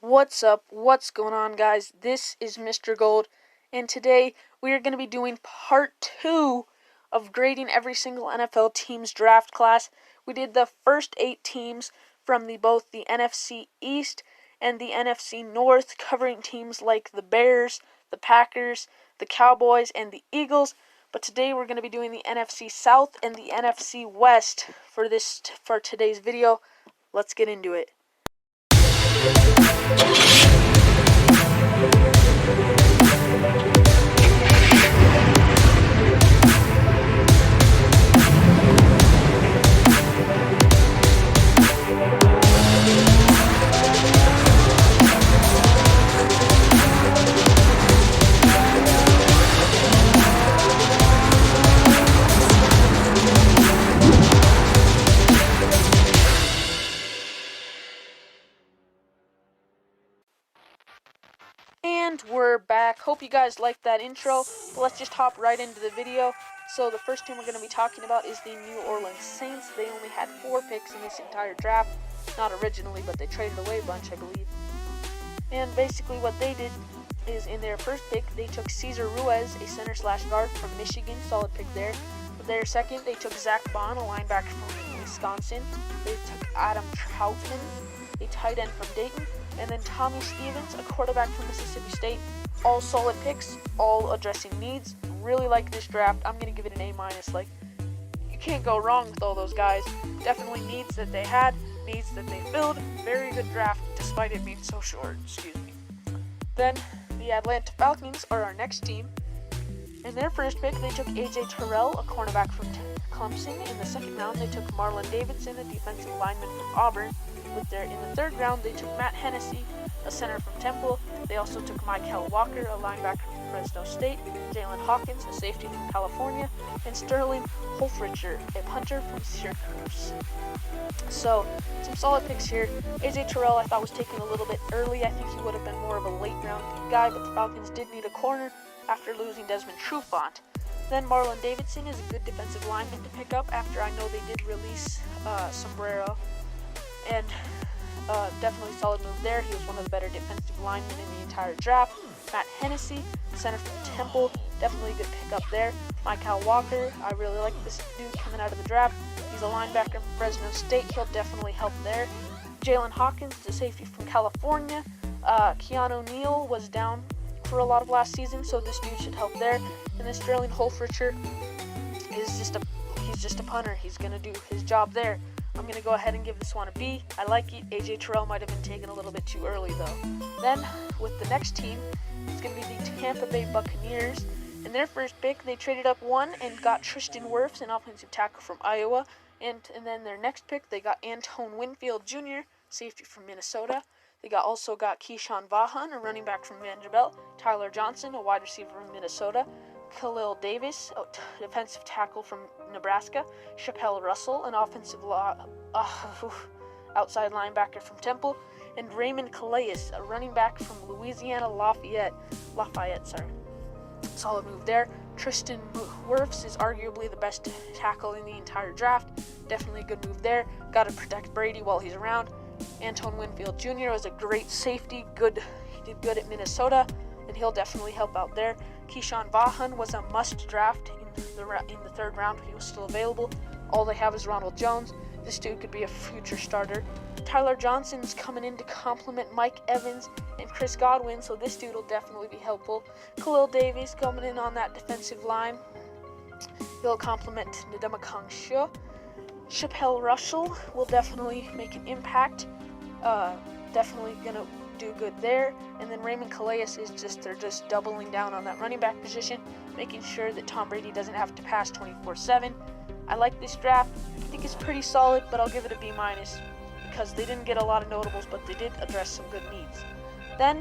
What's up? What's going on, guys? This is Mr. Gold, and today we are going to be doing part 2 of grading every single NFL team's draft class. We did the first 8 teams from both the NFC East and the NFC North, covering teams like the Bears, the Packers, the Cowboys, and the Eagles. But today we're going to be doing the NFC South and the NFC West for today's video. Let's get into it. And we're back. Hope you guys liked that intro. But let's just hop right into the video. So the first team we're going to be talking about is the New Orleans Saints. They only had 4 picks in this entire draft. Not originally, but they traded away a bunch, I believe. And basically what they did is in their first pick, they took Cesar Ruiz, a center/guard from Michigan. Solid pick there. With their second, they took Zach Bond, a linebacker from Wisconsin. They took Adam Troutman, a tight end from Dayton. And then Tommy Stevens, a quarterback from Mississippi State. All solid picks, all addressing needs. Really like this draft. I'm going to give it an A-. Like, you can't go wrong with all those guys. Definitely needs that they had, needs that they filled. Very good draft, despite it being so short. Excuse me. Then, the Atlanta Falcons are our next team. In their first pick, they took A.J. Terrell, a cornerback from Clemson. In the second round, they took Marlon Davidson, a defensive lineman from Auburn. In the third round, they took Matt Hennessy, a center from Temple. They also took Michael Walker, a linebacker from Fresno State, Jalen Hawkins, a safety from California, and Sterling Holfricher, a punter from Syracuse. So, some solid picks here. A.J. Terrell I thought was taken a little bit early. I think he would have been more of a late round guy, but the Falcons did need a corner after losing Desmond Trufant. Then Marlon Davidson is a good defensive lineman to pick up after I know they did release Sombrero. And definitely solid move there. He was one of the better defensive linemen in the entire draft. Matt Hennessy, center from Temple, definitely a good pickup there. Michael Walker, I really like this dude coming out of the draft. He's a linebacker from Fresno State. He'll definitely help there. Jalen Hawkins, the safety from California. Keanu Neal was down for a lot of last season, so this dude should help there. And then Sterling Holfricher is just a punter. He's gonna do his job there. I'm going to go ahead and give this one a B. I like it. A.J. Terrell might have been taken a little bit too early, though. Then, with the next team, it's going to be the Tampa Bay Buccaneers. In their first pick, they traded up 1 and got Tristan Wirfs, an offensive tackle from Iowa. And then their next pick, they got Antoine Winfield Jr., safety from Minnesota. They also got Keyshawn Vaughan, a running back from Vanderbilt. Tyler Johnson, a wide receiver from Minnesota. Khalil Davis, a defensive tackle from Nebraska. Chappelle Russell, an outside linebacker from Temple. And Raymond Calais, a running back from Louisiana Lafayette. Solid move there. Tristan Wirfs is arguably the best tackle in the entire draft. Definitely a good move there. Got to protect Brady while he's around. Antoine Winfield Jr. was a great safety. He did good at Minnesota, and he'll definitely help out there. Keyshawn Vaughan was a must draft in the third round if he was still available. All they have is Ronald Jones. This dude could be a future starter. Tyler Johnson's coming in to complement Mike Evans and Chris Godwin, so this dude will definitely be helpful. Khalil Davis coming in on that defensive line. He'll complement Ndamukong Suh. Chappelle Russell will definitely make an impact. Definitely gonna do good there. And then Raymond Calais they're just doubling down on that running back position, making sure that Tom Brady doesn't have to pass 24/7. I like this draft. I think it's pretty solid, but I'll give it a B- because they didn't get a lot of notables, but they did address some good needs. Then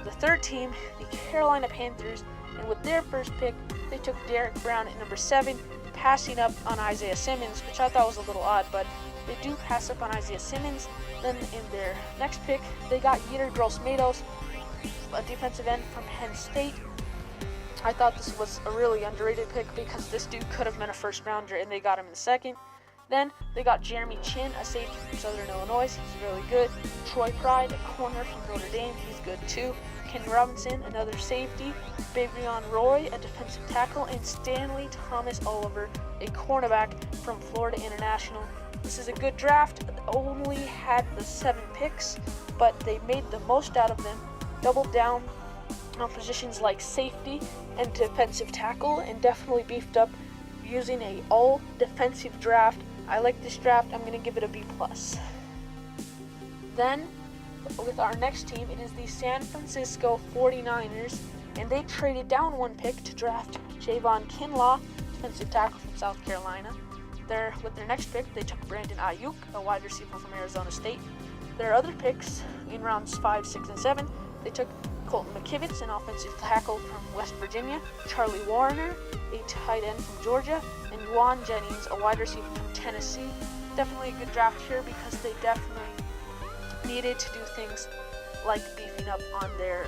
the third team, the Carolina Panthers, and with their first pick, they took Derek Brown at number 7, passing up on Isaiah Simmons, which I thought was a little odd, but they do pass up on Isaiah Simmons. Then in their next pick, they got Yetur Gross-Matos, a defensive end from Penn State. I thought this was a really underrated pick because this dude could have been a first rounder and they got him in the second. Then they got Jeremy Chin, a safety from Southern Illinois. He's really good. Troy Pride, a corner from Notre Dame. He's good too. Kenny Robinson, another safety. Babrion Roy, a defensive tackle. And Stanley Thomas Oliver, a cornerback from Florida International. This is a good draft. It only had the 7 picks, but they made the most out of them. Doubled down on positions like safety and defensive tackle, and definitely beefed up using a all defensive draft. I like this draft. I'm going to give it a B+. Then, with our next team, it is the San Francisco 49ers, and they traded down 1 pick to draft Javon Kinlaw, defensive tackle from South Carolina. With their next pick, they took Brandon Ayuk, a wide receiver from Arizona State. Their other picks in rounds 5, 6, and 7, they took Colton McKivitz, an offensive tackle from West Virginia, Charlie Warner, a tight end from Georgia, and Juwan Jennings, a wide receiver from Tennessee. Definitely a good draft here because they definitely needed to do things like beefing up on their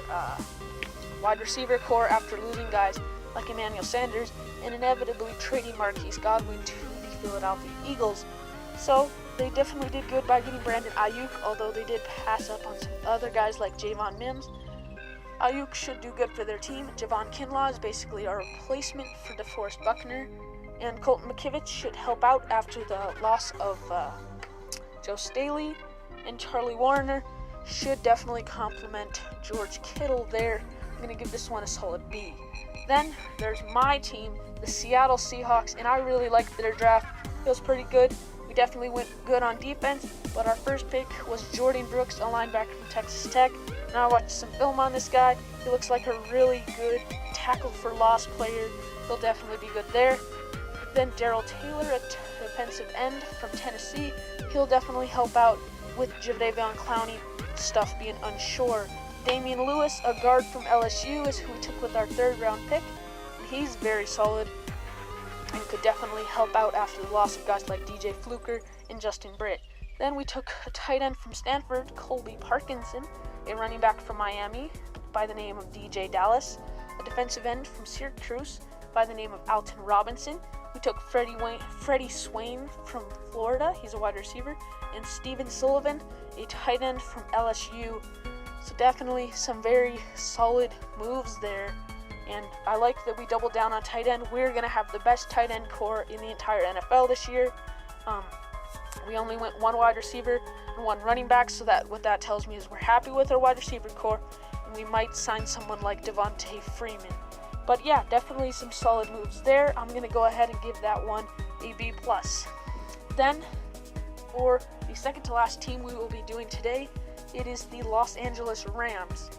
wide receiver core after losing guys like Emmanuel Sanders and inevitably trading Marquise Godwin to the Philadelphia Eagles. So they definitely did good by getting Brandon Ayuk, although they did pass up on some other guys like Javon Mims. Ayuk should do good for their team. Javon Kinlaw is basically a replacement for DeForest Buckner, and Colton McKivitz should help out after the loss of Joe Staley, and Charlie Warner should definitely complement George Kittle there. I'm going to give this one a solid B. Then there's my team, the Seattle Seahawks, and I really liked their draft. It was pretty good. We definitely went good on defense, but our first pick was Jordan Brooks, a linebacker from Texas Tech. Now I watched some film on this guy. He looks like a really good tackle for loss player. He'll definitely be good there. Then Darrell Taylor, a defensive end from Tennessee. He'll definitely help out with Jadeveon Clowney stuff being unsure. Damian Lewis, a guard from LSU, is who we took with our 3rd round pick. And he's very solid and could definitely help out after the loss of guys like DJ Fluker and Justin Britt. Then we took a tight end from Stanford, Colby Parkinson, a running back from Miami by the name of DJ Dallas, a defensive end from Syracuse by the name of Alton Robinson. We took Freddie Swain from Florida, he's a wide receiver, and Steven Sullivan, a tight end from LSU. So definitely some very solid moves there. And I like that we doubled down on tight end. We're going to have the best tight end core in the entire NFL this year. We only went 1 wide receiver and 1 running back, so that what that tells me is we're happy with our wide receiver core, and we might sign someone like Devontae Freeman. But yeah, definitely some solid moves there. I'm going to go ahead and give that one a B+. Then, for the second to last team we will be doing today, it is the Los Angeles Rams.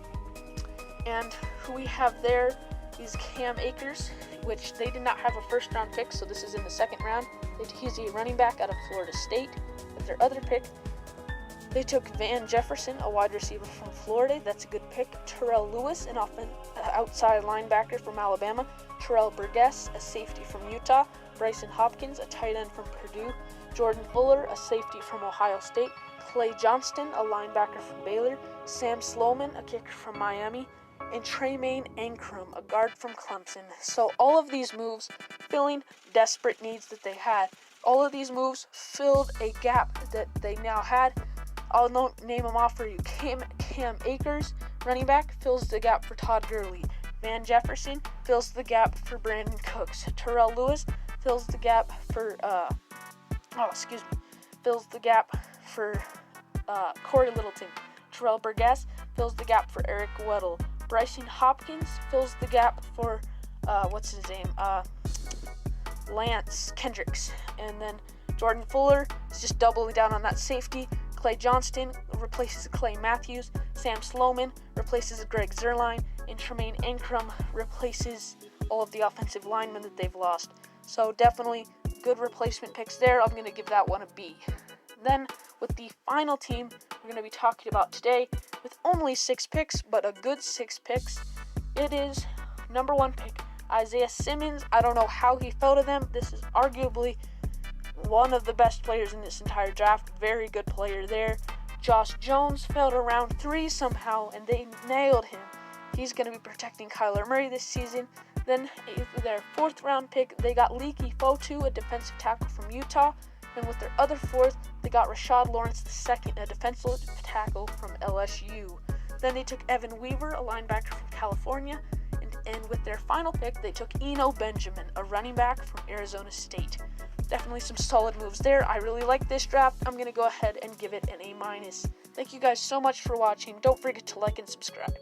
And who we have there is Cam Akers, which they did not have a 1st round pick, so this is in the 2nd round. He's a running back out of Florida State. With their other pick, they took Van Jefferson, a wide receiver from Florida. That's a good pick. Terrell Lewis, an outside linebacker from Alabama. Terrell Burgess, a safety from Utah. Bryson Hopkins, a tight end from Purdue. Jordan Fuller, a safety from Ohio State. Clay Johnston, a linebacker from Baylor. Sam Sloman, a kicker from Miami. And Tremaine Ankrum, a guard from Clemson. So all of these moves filling desperate needs that they had. All of these moves filled a gap that they now had. I'll name them off for you. Cam Akers, running back, fills the gap for Todd Gurley. Van Jefferson fills the gap for Brandon Cooks. Terrell Lewis fills the gap for Corey Littleton. Terrell Burgess fills the gap for Eric Weddle. Bryson Hopkins fills the gap for Lance Kendricks. And then Jordan Fuller is just doubling down on that safety. Clay Johnston replaces Clay Matthews. Sam Sloman replaces Greg Zuerlein. And Tremaine Ankrum replaces all of the offensive linemen that they've lost. So definitely good replacement picks there. I'm going to give that one a B. Then with the final team we're going to be talking about today, with only 6 picks, but a good 6 picks, it is number 1 pick, Isaiah Simmons. I don't know how he fell to them. This is arguably one of the best players in this entire draft. Very good player there. Josh Jones fell to round 3 somehow, and they nailed him. He's going to be protecting Kyler Murray this season. Then their 4th round pick, they got Leki Fotu, a defensive tackle from Utah. Then with their other fourth, they got Rashad Lawrence II, a defensive tackle from LSU. Then they took Evan Weaver, a linebacker from California. And with their final pick, they took Eno Benjamin, a running back from Arizona State. Definitely some solid moves there. I really like this draft. I'm going to go ahead and give it an A-. Thank you guys so much for watching. Don't forget to like and subscribe.